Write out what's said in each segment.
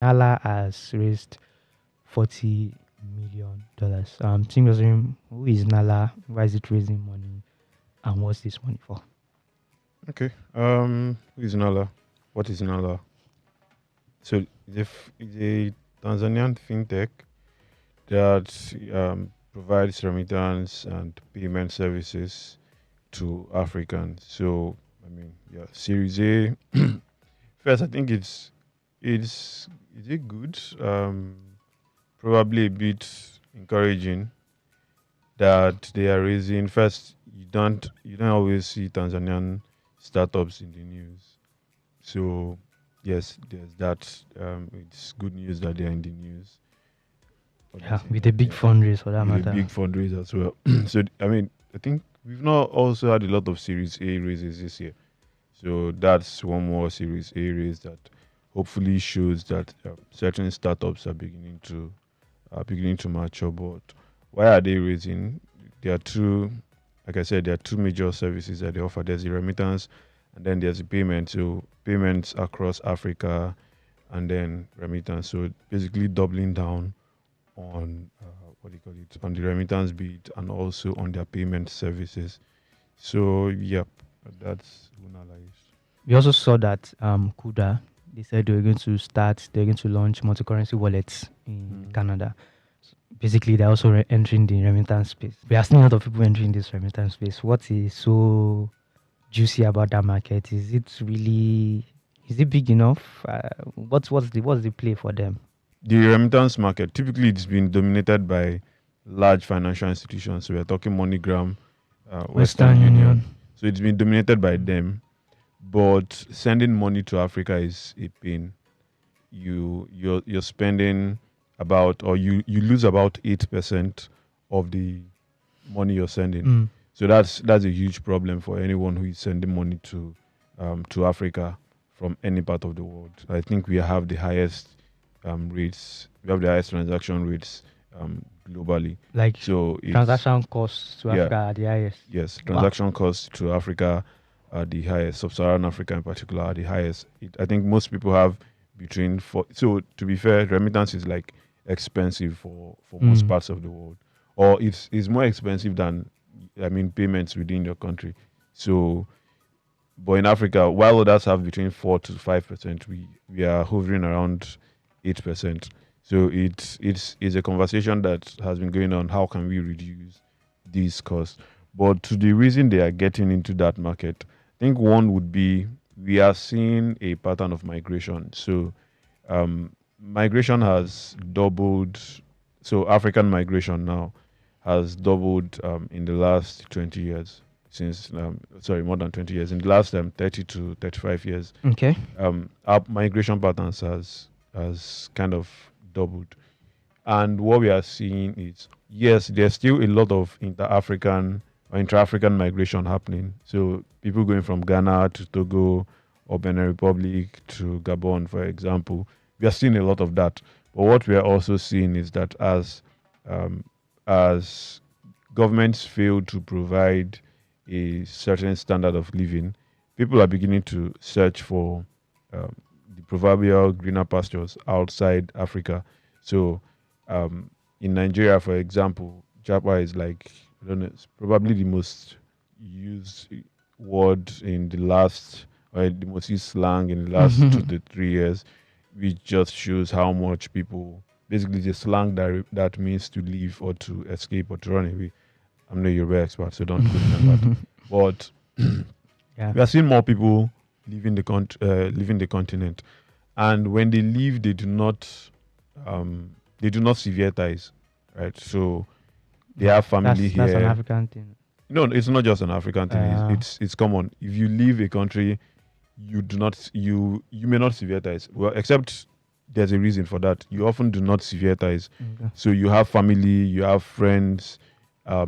Nala has raised $40 million. Think was wondering, who is Nala? Why is it raising money? And what's this money for? Okay. Who is Nala? What is Nala? So it's a Tanzanian fintech that provides remittance and payment services to Africans. So I mean, yeah, Series A. First, I think it's is it good? Probably a bit encouraging that they are raising. First, you don't always see Tanzanian startups in the news. So yes, there's that. It's good news that they're in the news. Other Yeah, thing with a that big fundraise for that with a matter. big fundraiser as well. So I mean, I think we've not also had a lot of Series A raises this year. So that's one more Series A raise that hopefully shows that certain startups are beginning to mature. But why are they raising? There are two, like I said, there are two major services that they offer. There's the remittance, and then there's the payment. So payments across Africa, and then remittance. So basically doubling down on what do you call it, on the remittance bit and also on their payment services. So yep, that's Lunala is. We also saw that Kuda, they said they're going to launch multi-currency wallets in Mm. Canada. Basically, they're also entering the remittance space. We are seeing a lot of people entering this remittance space. What is so juicy about that market? Is it big enough? What's the play for them? The remittance market, typically it's been dominated by large financial institutions. So we're talking MoneyGram, Western Western Union. Union. So it's been dominated by them. But sending money to Africa is a pain. You're spending about, or you lose about 8% of the money you're sending. Mm. So that's a huge problem for anyone who is sending money to Africa from any part of the world. I think we have the highest rates. We have the highest transaction rates globally. Like So it's transaction costs to yeah, Africa are the highest. yes, Wow. transaction costs to Africa are the highest. Sub-Saharan Africa in particular are the highest. I think most people have between four. So to be fair, remittance is like expensive for most Mm. parts of the world, or it's more expensive than, I mean, payments within your country. So, but in Africa, while others have between 4 to 5%, we are hovering around 8%. So it's a conversation that has been going on. How can we reduce these costs? But to the reason they are getting into that market, I think one would be we are seeing a pattern of migration. So migration has doubled. So African migration now has doubled in the last 20 years. Since sorry, more than 20 years. In the last 30 to 35 years, Okay. our migration patterns has kind of doubled. And what we are seeing is, yes, there's still a lot of inter-African or intra-African migration happening. So people going from Ghana to Togo or Benin Republic to Gabon, for example, we are seeing a lot of that. But what we are also seeing is that um, as governments fail to provide a certain standard of living, people are beginning to search for um, the proverbial greener pastures outside Africa. So um, in Nigeria, for example, Japa is like, I don't know, it's probably the most used word in the last, or the most used slang in the last 2 to 3 years, which just shows how much people, basically the slang that means to leave or to escape or to run away. I'm not a Yoruba expert, so don't quote me on that. But Yeah. we are seeing more people leaving the continent, and when they leave, they do not sever ties, right? So they Wow. have family That's an here. African thing. No, it's not just an African thing. It's Uh, it's common. If you leave a country, you may not sever ties. Well, except there's a reason for that. You often do not sever ties. okay. So you have family, you have friends,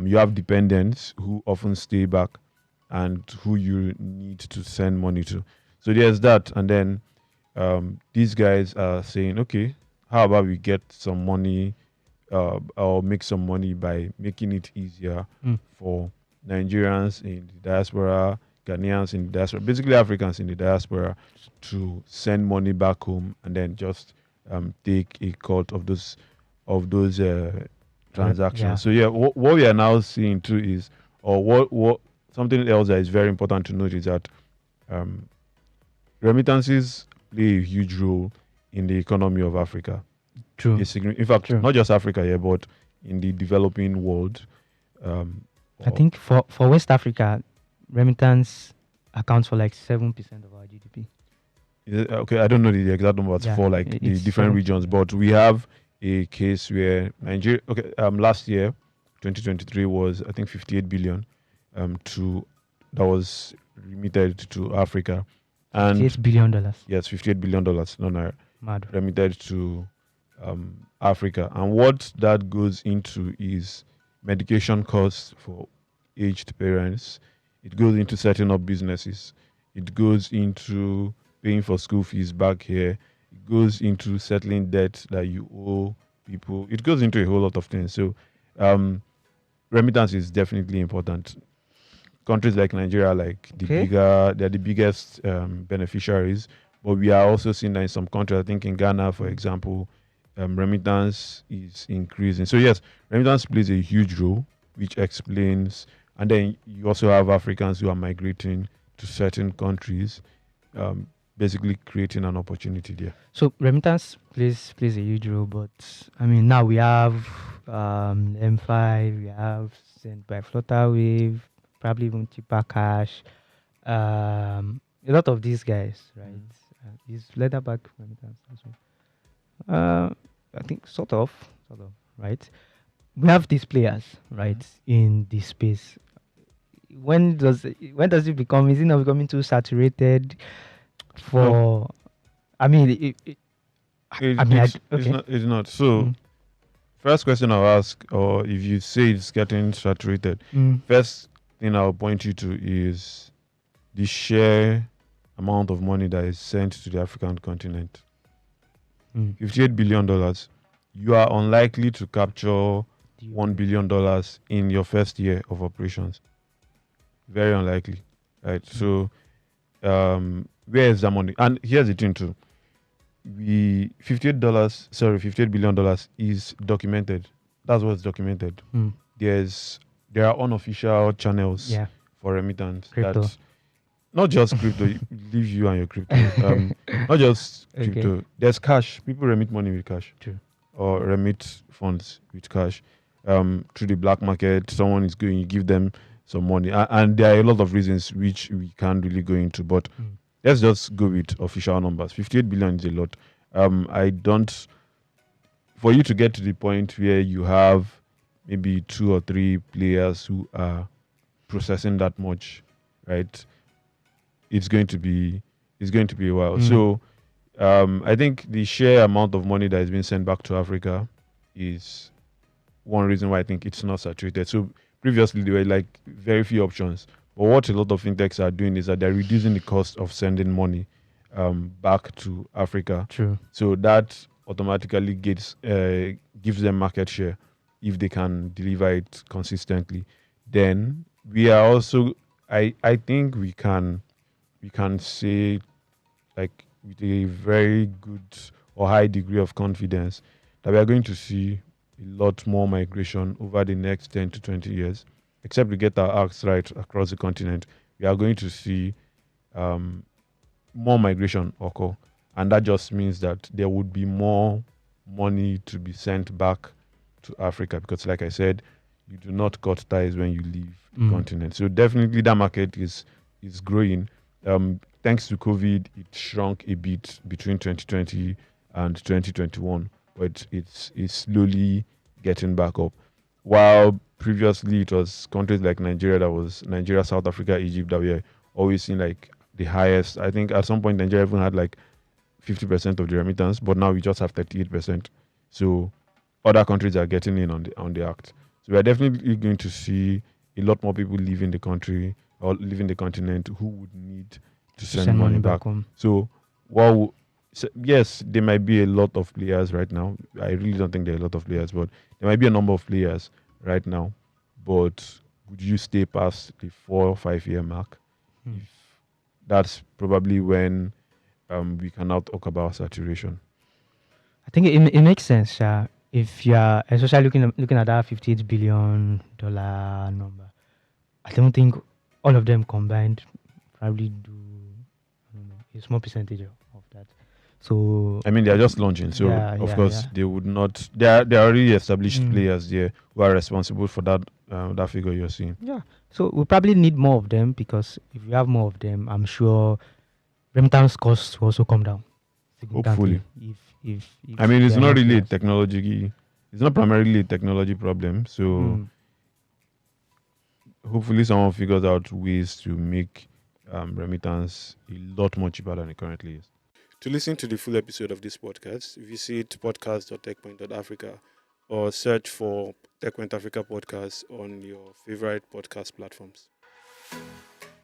you have dependents who often stay back and who you need to send money to. So there's that, and then these guys are saying, okay, how about we get some money or make some money by making it easier Mm. for Nigerians in the diaspora, Ghanaians in the diaspora, basically Africans in the diaspora, to send money back home and then just take a cut of those transactions. Yeah. So yeah, what we are now seeing too is, or what something else that is very important to note is that um, remittances play a huge role in the economy of Africa. True. In fact, True. not just Africa here, but in the developing world. Um, I think for West Africa, remittance accounts for like 7% of our GDP. okay, I don't know the exact numbers Yeah, for like the it's different 7%. regions, but we have a case where Nigeria. Okay, last year, 2023 was I think 58 billion, to that was remitted to Africa, and $58 billion. yes, $58 billion, no, no, Mad. remitted to Africa. And what that goes into is medication costs for aged parents. It goes into setting up businesses. It goes into paying for school fees back here. It goes into settling debt that you owe people. It goes into a whole lot of things. So, remittance is definitely important. Countries like Nigeria, are like Okay. they're the biggest beneficiaries. But we are also seeing that in some countries, I think in Ghana, for example, remittance is increasing. So yes, remittance plays a huge role, which explains. And then you also have Africans who are migrating to certain countries, basically creating an opportunity there. So remittance plays a huge role, but I mean now we have M5, we have sent by Flutterwave, probably even cheaper cash. A lot of these guys, right? Is leatherback remittance as well. I think sort of, right? We have these players, right, in this space. When does it become? Is it not becoming too saturated? For, I mean, okay. It's not. So, first question I'll ask, or if you say it's getting saturated, first thing I'll point you to is the sheer amount of money that is sent to the African continent. $58 billion. You are unlikely to capture $1 billion in your first year of operations. Very unlikely, right? So, where is that money? And here's the thing too: $58 billion is documented. That's what's documented. There are unofficial channels for remittance. Crypto. That not just crypto. Leave you and your crypto. Not just crypto. Okay. There's cash. People remit money with cash. True. Or remit funds with cash. Through the black market, someone is going. You give them some money, and there are a lot of reasons which we can't really go into. But let's just go with official numbers. 58 billion is a lot. For you to get to the point where you have maybe 2 or 3 players who are processing that much, right? It's going to be a while. So I think the sheer amount of money that is being sent back to Africa is one reason why I think it's not saturated. So previously there were like very few options. But what a lot of fintechs are doing is that they're reducing the cost of sending money back to Africa. True. So that automatically gives them market share if they can deliver it consistently. Then we are also, I think we can say, like, with a very good or high degree of confidence, that we are going to see a lot more migration over the next 10 to 20 years. Except we get our acts right across the continent, we are going to see more migration occur. And that just means that there would be more money to be sent back to Africa, because like I said, you do not cut ties when you leave the continent. So definitely that market is growing. Thanks to COVID, it shrunk a bit between 2020 and 2021, but it's slowly getting back up. While previously it was countries like Nigeria, South Africa, Egypt, that were always seeing like the highest. I think at some point Nigeria even had like 50% of the remittance, but now we just have 38%. So other countries are getting in on the act. So we are definitely going to see a lot more people leaving the country or leaving the continent who would need to send money back home. So yes, there might be a lot of players right now. I really don't think there are a lot of players, but there might be a number of players right now. But would you stay past the 4 or 5 year mark? If that's probably when we can now talk about saturation. I think it makes sense. If you are especially looking at that $58 billion number, I don't think all of them combined probably do, I don't know, a small percentage of that. So I mean, they are just launching, so yeah, of yeah, course yeah. they would not. They are already established Mm. players there who are responsible for that figure you're seeing. Yeah. So we probably need more of them because if we have more of them, I'm sure remittance costs will also come down Hopefully, significantly. If I mean, it's there are not enough really a players. technology. It's not primarily a technology problem. So Mm. hopefully, someone figures out ways to make remittance a lot more cheaper than it currently is. To listen to the full episode of this podcast, visit podcast.techpoint.africa or search for Techpoint Africa Podcast on your favorite podcast platforms.